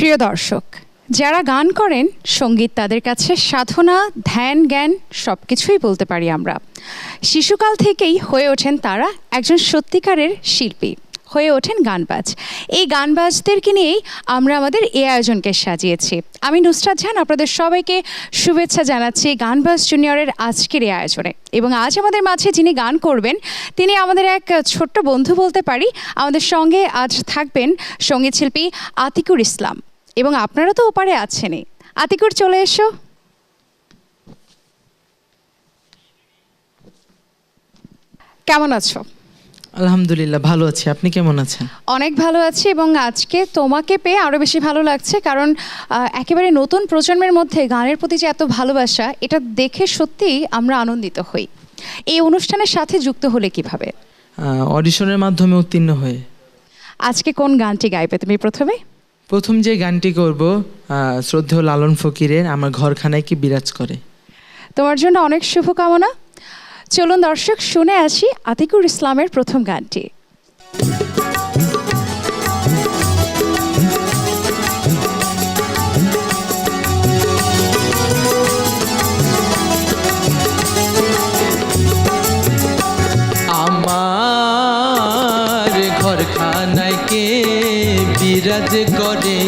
প্রিয় দর্শক, যারা গান করেন সঙ্গীত তাদের কাছে সাধনা, ধ্যান, জ্ঞান সবকিছুই বলতে পারি আমরা। শিশুকাল থেকেই হয়ে ওঠেন তারা একজন সত্যিকারের শিল্পী, হয়ে ওঠেন গানবাজ। এই গানবাজদেরকে নিয়েই আমরা আমাদের এই আয়োজনকে সাজিয়েছি। আমি নুসরাত জাহান আপনাদের সবাইকে শুভেচ্ছা জানাচ্ছি গানবাজ জুনিয়রের আজকের এই আয়োজনে। এবং আজ আমাদের মাঝে যিনি গান করবেন তিনি আমাদের এক ছোট্ট বন্ধু বলতে পারি। আমাদের সঙ্গে আজ থাকবেন সঙ্গীত শিল্পী আতিকুর ইসলাম। এবং আপনারা তো ওপারে আছেনই। আতিকুর, চলে এসো। কেমন আছো? আলহামদুলিল্লাহ, ভালো আছি। আপনি কেমন আছেন? অনেক ভালো আছি এবং আজকে তোমাকে পেয়ে আরও বেশি ভালো লাগছে, কারণ একেবারে নতুন প্রজন্মের মধ্যে গানের প্রতি যে এত ভালোবাসা, এটা দেখে সত্যিই আমরা আনন্দিত হই। এই অনুষ্ঠানের সাথে যুক্ত হলে কিভাবে? অডিশনের মাধ্যমে উত্তীর্ণ হয়ে। আজকে কোন গানটি গাইবে তুমি প্রথমে? প্রথম যে গানটি করব শ্রদ্ধেয় লালন ফকিরের আমার ঘরখানায় কি বিরাজ করে। তোমার জন্য অনেক শুভকামনা। চলুন দর্শক, শুনে আসি আতিকুর ইসলামের প্রথম গানটি। আমার ঘরখানায় কে বিরাজ করে,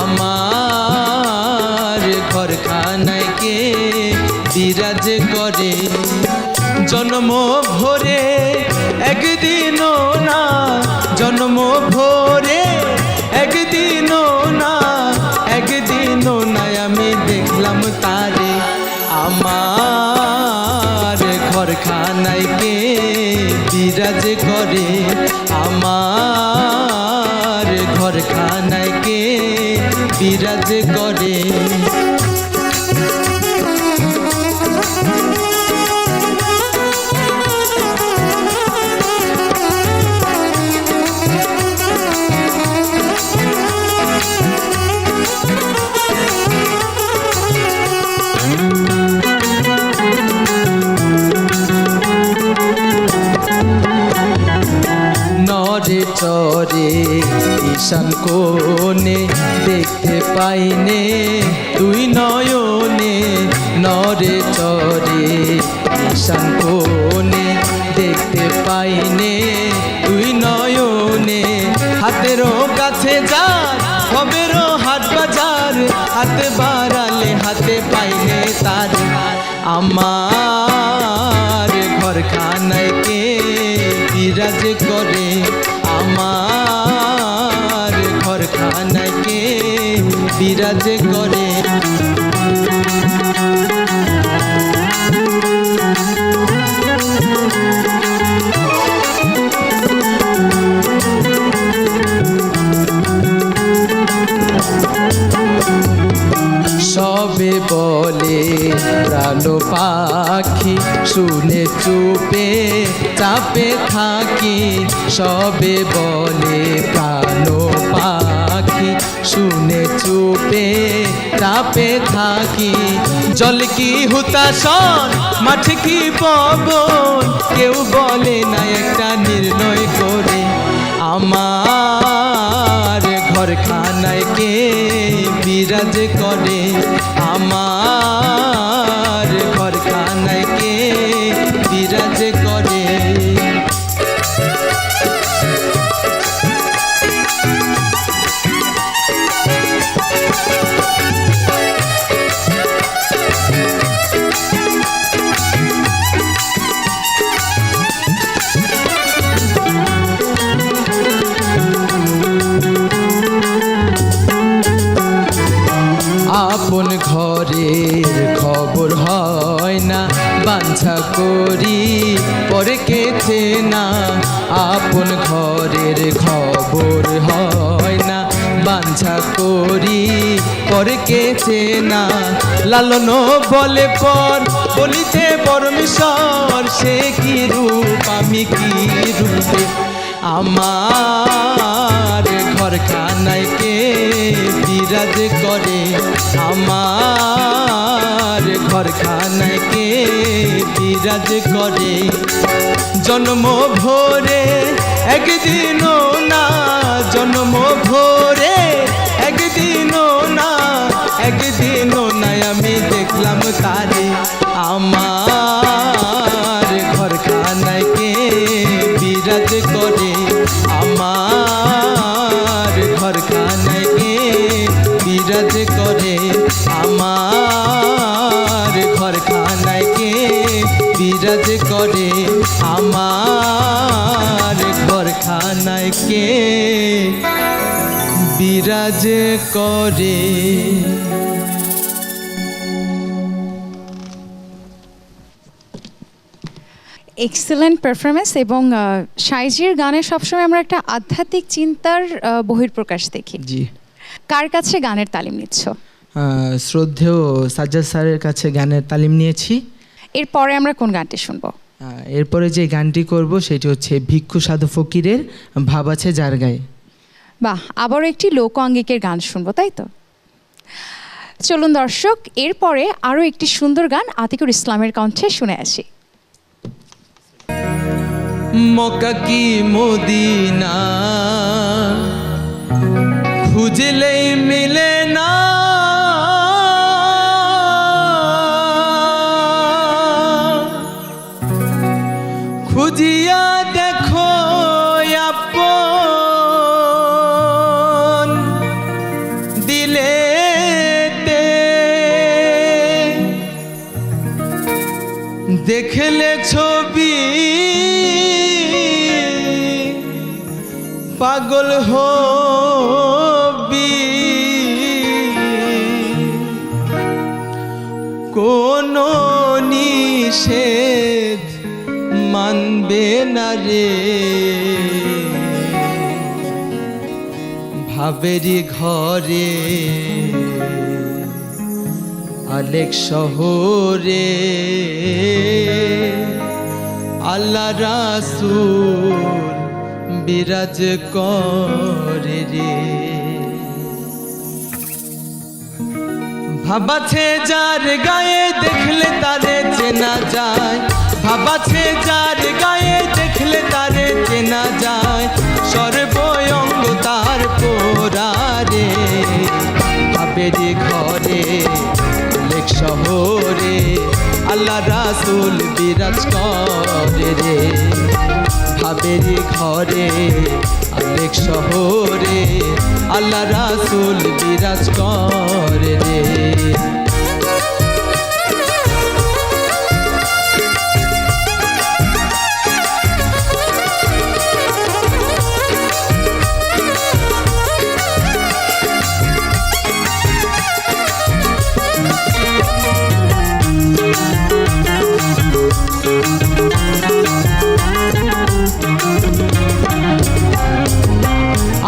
আমার ঘরখানায় কে বিরাজ করে। জন্ম ভরে একদিনও না, জন্ম ভরে একদিনও না, একদিনও না আমি দেখলাম তারে। আমার ঘরখানায় কে বিরাজ করে, আমার ঘরখানায় কে বিরাজ করে। নরে চরে ঈশান কোণে দেখতে পাইনে তুই নয়নে, নরে চরে ঈশান কোণে দেখতে পাইনে তুই নয়নে। হাতেরও কাছে যার হবেরও হাট বাজার, হাতে বাড়ালে হাতে পাইনে তার। আমার ঘরখানায় কে বিরাজ করে, আমার ঘরখানায় কে বিরাজ করে। সবে বলে প্রাণ পাখি, শুনে চুপে চাপে থাকি। সবে বলে প্রাণ পাখি, শুনে চুপে চাপে থাকি। জল কি হুতাশন, মাঠ কি পবন, কেউ বলে না একটা নির্ণয় করে। আমার ঘরখানায় কে বিরাজ করে, আমার ঘরখানায় কে বিরাজ করে। আপন ঘরের খবর হয় না, বাঞ্ছা করি পরে কেছে না। আপন ঘরের খবর হয় না, বাঞ্ছা করি পরে কেছে না। লালন বলে পর বলিতে পরমেশ্বর, সে কি রূপ আমি কি রূপে। আমার ঘরখানায় কে বিরাজ করে, আমার ঘরখানায় কে বিরাজ করে। জন্ম ভরে একদিনও না, জন্ম ভরে একদিনও একদিনও নাই আমি দেখলাম তারে। আমার ঘরখানায় কে বিরাজ করে, আমার ঘরখানায় কে বিরাজ করে, আমার ঘরখানায় কে বিরাজ করে, আমার ঘরখানায় কে বিরাজ করে। Excellent performance. এবং সাইজির গানে সবসময় আমরা একটা আধ্যাত্মিক চিন্তার বহিঃপ্রকাশ দেখি। জি, কার কাছে গানের তালিম নিচ্ছ? শ্রদ্ধেয় সাজ্জাদ স্যারের কাছে গানের তালিম নিয়েছি। এরপরে আমরা কোন গানটি শুনবো? এরপরে যে গানটি করব সেটি হচ্ছে ভিক্ষু সাধু ফকিরের ভাব আছে যার গায়ে। বাহ, আবারও একটি লোক আঙ্গিকের গান শুনবো, তাই তো? চলুন দর্শক, এরপরে আরও একটি সুন্দর গান আতিকুর ইসলামের কণ্ঠে শুনে আসি। মক্কা কি মদিনা খুঁজলেই মিলে না, খুঁজিয়া দেখো আপন দিলেতে, দেখলে ছবি পাগল হবি, কোন নিষেধ মানবে না রে, ভাবেরি ঘরে আলেক শহরে আল্লাহ রাসূল বিরাজ করে রে। ভাবাছে যার গায়ে দেখলে তারে চেনা যায়, ভাবাছে যার গায়ে দেখলে তারে চেনা যায়, সর্বঙ্গ তার পোড়ারে, ভাবেরি ঘরে অনেক শহরে আল্লাহ রাসূল বিরাজ করে রে, ভাবেরি ঘরে অনেক শহরে আল্লাহ রাসূল বিরাজ করে রে।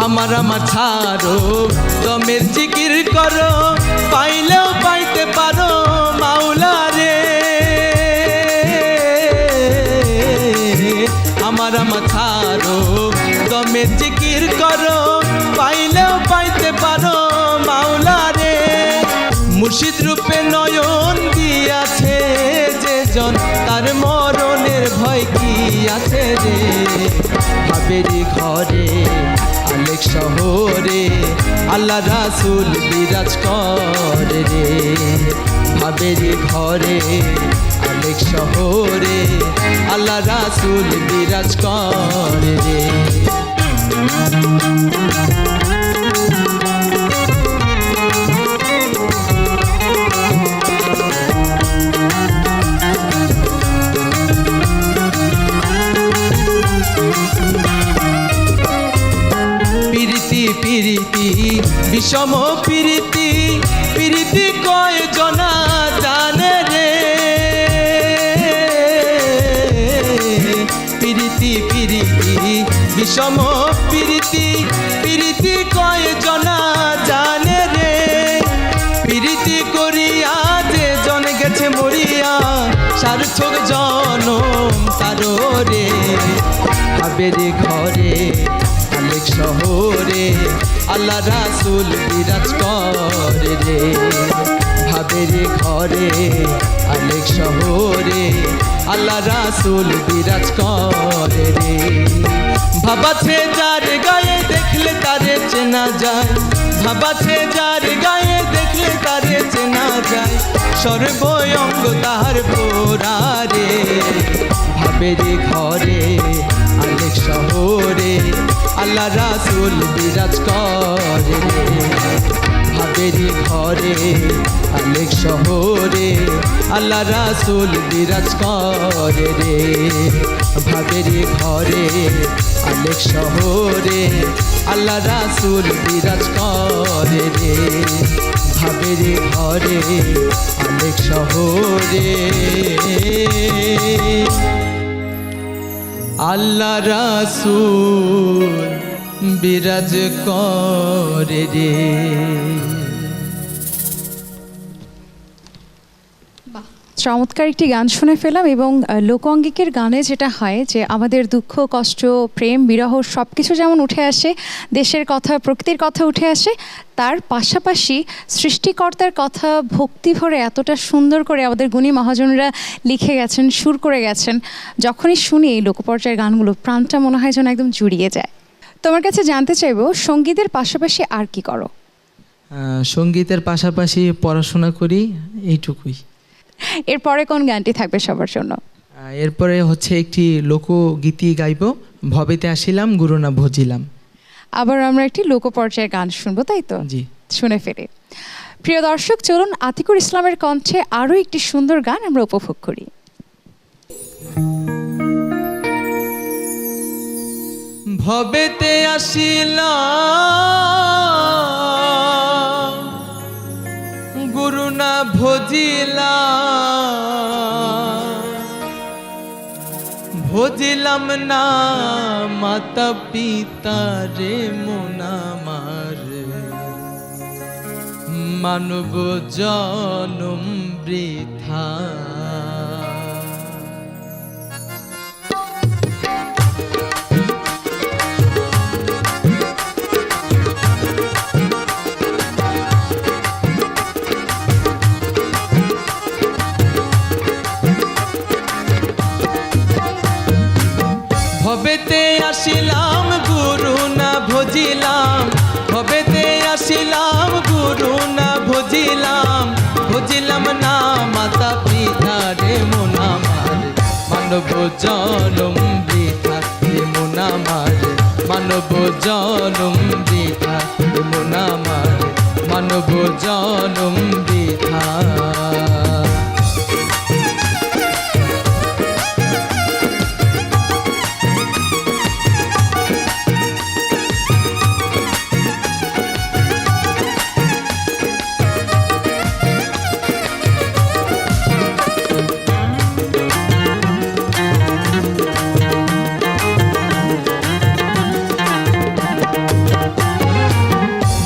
আমার আমার ছাড়ো দমের জিকির করো, পাইলেও পাইতে পারো মাওলা রে, আমার আমার ছাড়ো দমের জিকির করো, পাইলেও পাইতে পারো মাওলা রে, মুর্শিদ রূপে নয়ন দিয়াছে যে জন, তার মরণের ভয় কি আছে রে, ভাবেরি ঘরে অনেক শহরে আল্লাহ রাসূল বিরাজ করে রে, ভাবেরি ঘরে অনেক শহরে আল্লাহ রাসূল বিরাজ করে রে। প্রীতি প্রীতি বিষম প্রীতি, প্রীতি কয় জনা জানে রে, প্রীতি প্রীতি বিষম প্রীতি, প্রীতি কয় জনা জানে রে, প্রীতি করিয়া যে জন গেছে মরিয়া, সার্থক জনম তারো রে, ভাবেরি ঘরে অনেক শহরে আল্লাহ রাসূল বিরাজ করে রে, ভাবেরি ঘরে অনেক শহরে আল্লাহ রাসূল বিরাজ করে রে, ভাবাছে যার গায়ে দেখলে তারে চেনা যায়, ভাবাছে যার গায়ে দেখলে তারে যায় সর্বঙ্গ তাহার পোড়ারে ভাবেরে ঘরে আলেক শহরে আল্লাহ রাসূল বিরাজ করে রে ভাবেরি ঘরে আলেক শহরে আল্লাহ রাসূল বিরাজ করে রে ভাবেরি ঘরে আলেক শহরে আল্লাহ রাসূল বিরাজ করে রে ভাবেরি ঘরে আলেক শহরে আল্লাহ রাসূল বিরাজ করে রে। চমৎকার একটি গান শুনে ফেলাম এবং লোকাঙ্গিকের গানে যেটা হয় যে আমাদের দুঃখ কষ্ট প্রেম বিরহ সব কিছু যেমন উঠে আসে, দেশের কথা প্রকৃতির কথা উঠে আসে, তার পাশাপাশি সৃষ্টিকর্তার কথা ভক্তি ভরে এতটা সুন্দর করে আমাদের গুণী মহাজনরা লিখে গেছেন, সুর করে গেছেন, যখনই শুনি এই লোকপর্যায়ের গানগুলো প্রাণটা মনে হয় যেন একদম জুড়িয়ে যায়। তোমার কাছে জানতে চাইবো সঙ্গীতের পাশাপাশি আর কি করো? সঙ্গীতের পাশাপাশি পড়াশোনা করি, এইটুকুই। এরপরে কোন গানটি থাকবে সবার জন্য? এরপরে হচ্ছে একটি লোকগীতি গাইব, ভবেতে আসিলাম গুরু না ভজিলাম। আবার আমরা একটি লোকপর্যায়ের গান শুনবো, তাই তো? জি, শুনে ফেলে। প্রিয় দর্শক, চলুন আতিকুর ইসলামের কণ্ঠে আরও একটি সুন্দর গান আমরা উপভোগ করি। ভবেতে আসিলাম গুরু না ভজিলাম না মাতা পিতা রে মোনামার মানব জনম বৃথা ভবেতে আসিলাম গুরু না ভজিলাম ভবেতে আসিলাম গুরু না ভজিলাম ভজিলাম না মাতা পিতা রে মোনামার মানব জনম বৃথা রে মোনামার মানব জনম বৃথা রে মোনামার মানব জনম বৃথা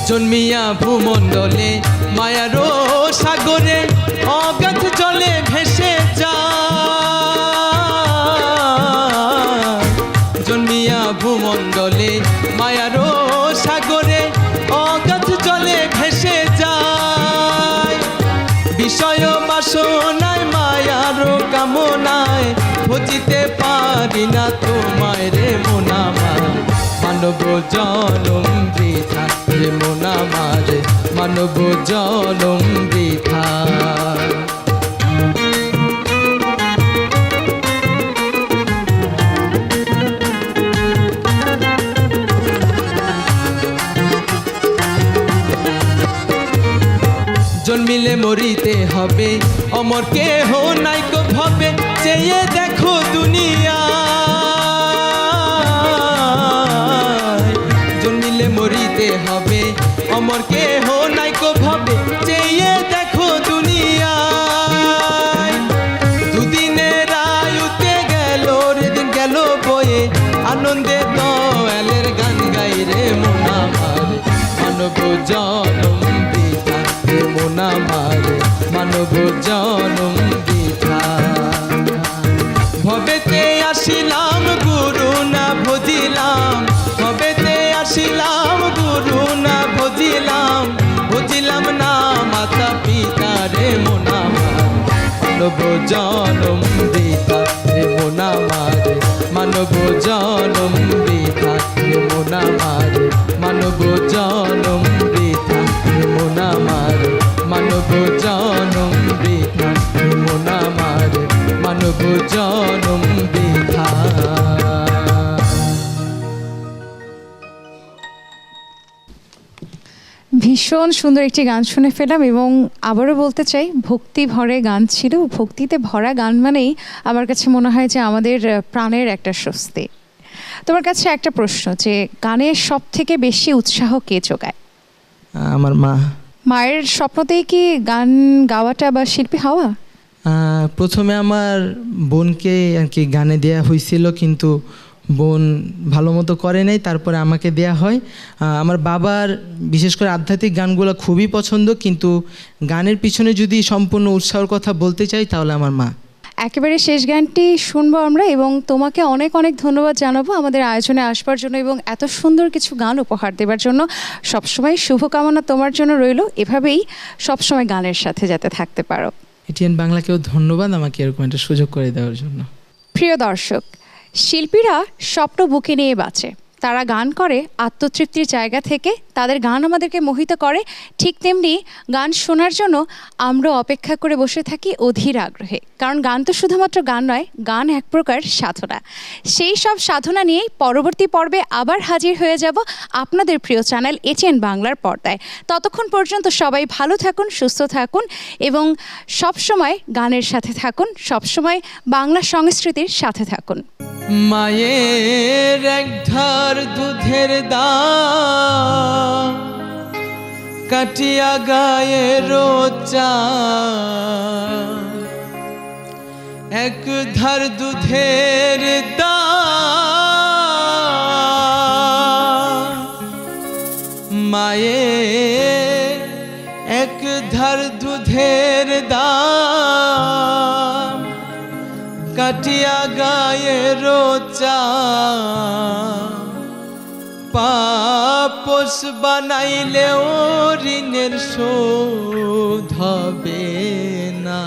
জন্মিয়া ভূমণ্ডলে মায়ারো সাগরে অগাধ জলে ভেসে যায় জন্মিয়া ভূমণ্ডলে মায়ারো সাগরে অগাধ জলে ভেসে যায় বিষয় বাসনায় মায়ারো কামনায় ভজিতে পারি না তোমায় রে মোনামার মানব জনম বৃথা রে মোনামার মানব জনম বৃথা জন্মিলে মরিতে হবে অমর কেহ নাইকো ভবে চেয়ে দেখো দুনিয়া জন্মিলে মরিতে হবে অমর কেহ নাইকো ভবে চেয়ে দেখো দুনিয়া দুদিনের আয়ুতে গেল রে দিন গেল বয়ে আনন্দে দয়ালের গান গাই রে মোনামার মানব জনম বৃথা রে মোনামার মানব জনম বৃথা ভবেতে আসিলাম গুরু না ভজিলাম ভবেতে আসিলাম গুরু না ভজিলাম ভজিলাম না মাতা পিতা রে মোনামার মানব জনম বৃথা রে মোনামার মানব জনম বৃথা রে মোনামার মানব জনম বৃথা রে মোনামার মানব জনম বৃথা মন আমার মানব জনম বৃথা। ভীষণ সুন্দর একটি গান শুনে ফেলাম এবং আবারও বলতে চাই ভক্তি ভরে গান ছিল। ভক্তিতে ভরা গান মানেই আমার কাছে মনে হয় যে আমাদের প্রাণের একটা স্বস্তি। তোমার কাছে একটা প্রশ্ন, যে গানের সব থেকে বেশি উৎসাহ কে যোগায়? আমার মা। মায়ের স্বপ্নতেই কি গান গাওয়াটা বা শিল্পী হওয়া? প্রথমে আমার বোনকে আর কি গানে দেয়া হয়েছিল, কিন্তু বোন ভালো মতো করে নাই, তারপরে আমাকে দেয়া হয়। আমার বাবার বিশেষ করে আধ্যাত্মিক গানগুলো খুবই পছন্দ, কিন্তু গানের পিছনে যদি সম্পূর্ণ উৎসাহের কথা বলতে চাই তাহলে আমার মা। একেবারে শেষ গানটি শুনবো আমরা এবং তোমাকে অনেক অনেক ধন্যবাদ জানাবো আমাদের আয়োজনে আসবার জন্য এবং এত সুন্দর কিছু গান উপহার দেওয়ার জন্য। সবসময় শুভকামনা তোমার জন্য রইল, এভাবেই সবসময় গানের সাথে যাতে থাকতে পারো। এটিএন বাংলাকেও ধন্যবাদ আমাকে এরকম একটা সুযোগ করে দেওয়ার জন্য। প্রিয় দর্শক, শিল্পীরা স্বপ্ন বুকে নিয়ে বাঁচে, তারা গান করে আত্মতৃপ্তির জায়গা থেকে। তাদের গান আমাদেরকে মোহিত করে, ঠিক তেমনি গান শোনার জন্য আমরা অপেক্ষা করে বসে থাকি অধীর আগ্রহে। কারণ গান তো শুধুমাত্র গান নয়, গান এক প্রকার সাধনা। সেই সব সাধনা নিয়েই পরবর্তী পর্বে আবার হাজির হয়ে যাব আপনাদের প্রিয় চ্যানেল এটিএন বাংলার পর্দায়। ততক্ষণ পর্যন্ত সবাই ভালো থাকুন, সুস্থ থাকুন এবং সবসময় গানের সাথে থাকুন, সবসময় বাংলা সংস্কৃতির সাথে থাকুন। মায়ের এক ধার দুধের দাম কাটিয়া গায়ের চাম, এক ধার দুধের দাম মায়ের এক ধার দুধের দাম কাটিয়া গায়ের চাম, পাপস বানাইলেও ঋণের শোধ হবে না।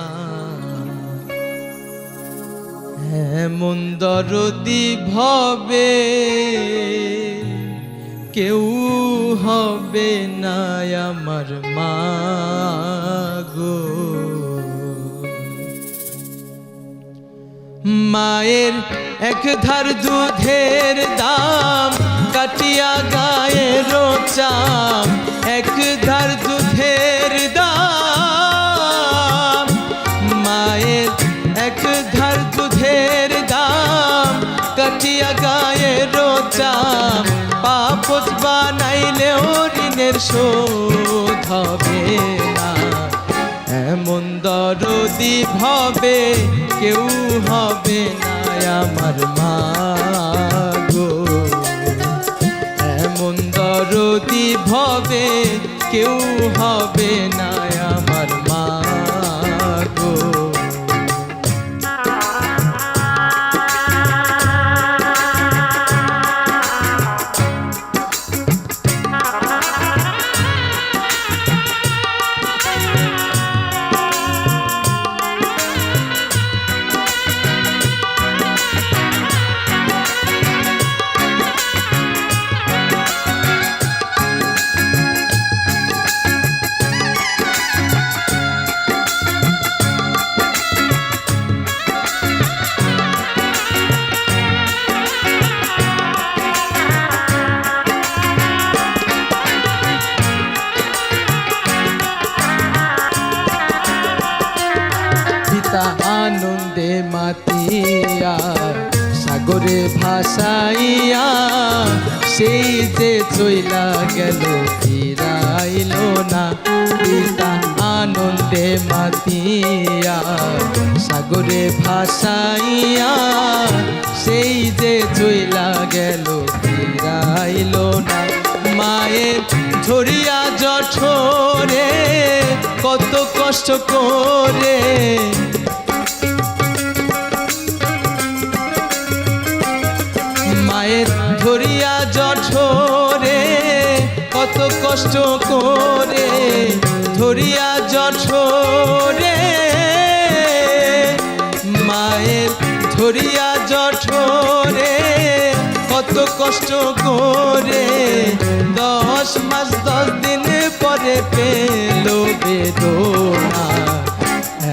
এমন দরদি ভবে কেউ হবে না আমার মা গো। মায়ের এক ধার দুধের দাম কাটিয়া গায়ের চাম, এক ধার দুধের দাম মায়ের এক ধার দুধের দাম কাটিয়া গায়ের চাম, পাপস বানাইলেও ঋণের শোধ হবে না। এমন দরদি ভবে কেউ হবে না আমার মা গো। এমন দরদি ভবে কেউ হবে না আমার মা গো। আনন্দে মাতিয়া সাগরে ভাসাইয়া, সেই যে চইলা গেল ফিরাইল না। পিতা আনন্দে মাতিয়া সাগরে ভাসাইয়া, সেই যে চইলা গেল ফিরাইল না। মায়ের ঝরিয়া জঠরে কত কষ্ট করে, মায়ের ধরিয়া জঠরে কত কষ্ট করে, ধরিয়া জঠরে মায়ের ধরিয়া জঠরে কত কষ্ট করে, 10 মাস 10 দিন পরে পেল বেদনা।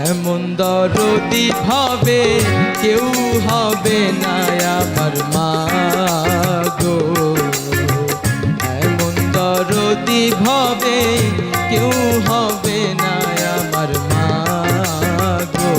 এমন দরদি ভাবে কেউ হবে না আমার মা গো, এমন দরদি ভাবে কেউ হবে না আমার মা গো।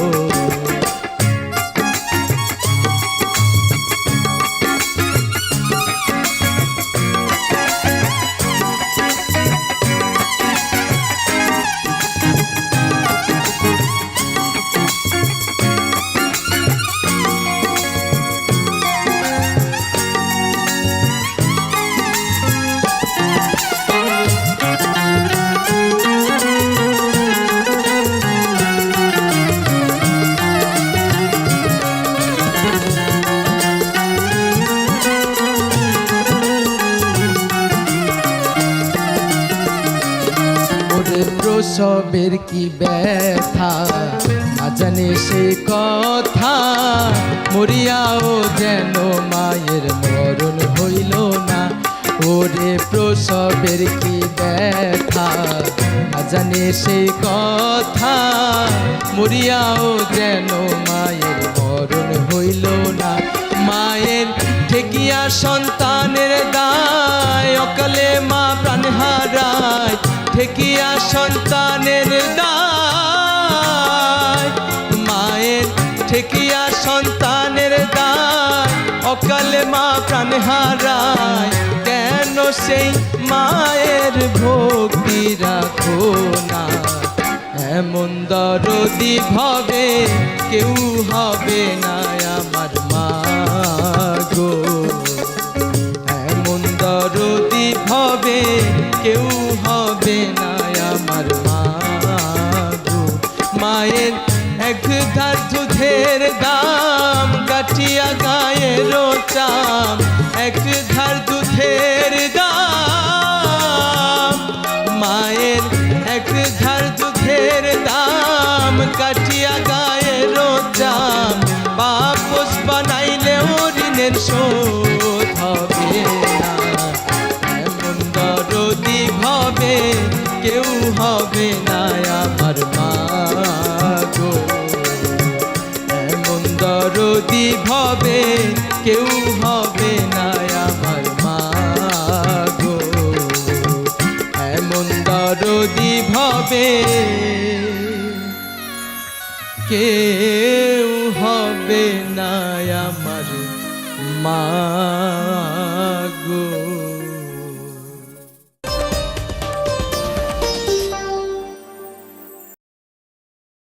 প্রসবের কি ব্যথা না জানে সে কথা, মরিয়াও যেন মায়ের মরণ হইল না। ওরে প্রসবের কি ব্যথা না জানে সে কথা, মরিয়াও যেন মায়ের মরণ হইল না। মায়ের ঠেকিয়া সন্তানের দায়, অকালে মা প্রাণ হারায়, ঠেকিয়া সন্তানের দায়, মায়ের ঠেকিয়া সন্তানের দায়, অকালে মা প্রাণ হারায়। কেন সেই মায়ের ভক্তি রাখো না, এমন দরদি ভাবে কেউ হবে না আমার মা গো, এমন দরদি ভাবে কেউ হবে না আমার মা গো। মায়ের এক ধার দুধের দাম, কাটিয়া গায়ের চাম, এক ধার দুধের দাম, মায়ের এক ধার দুধের দাম, কাটিয়া গায়ের চাম, বাপস বানাইলেও ঋণের শোধ হবে না। এমন দরদি ভাবে কেউ হবে না আমার মা গো, এমন দরদি ভাবে কেউ হবে না আমার মা গো, এমন দরদি ভাবে কেউ হবে না আমার মা।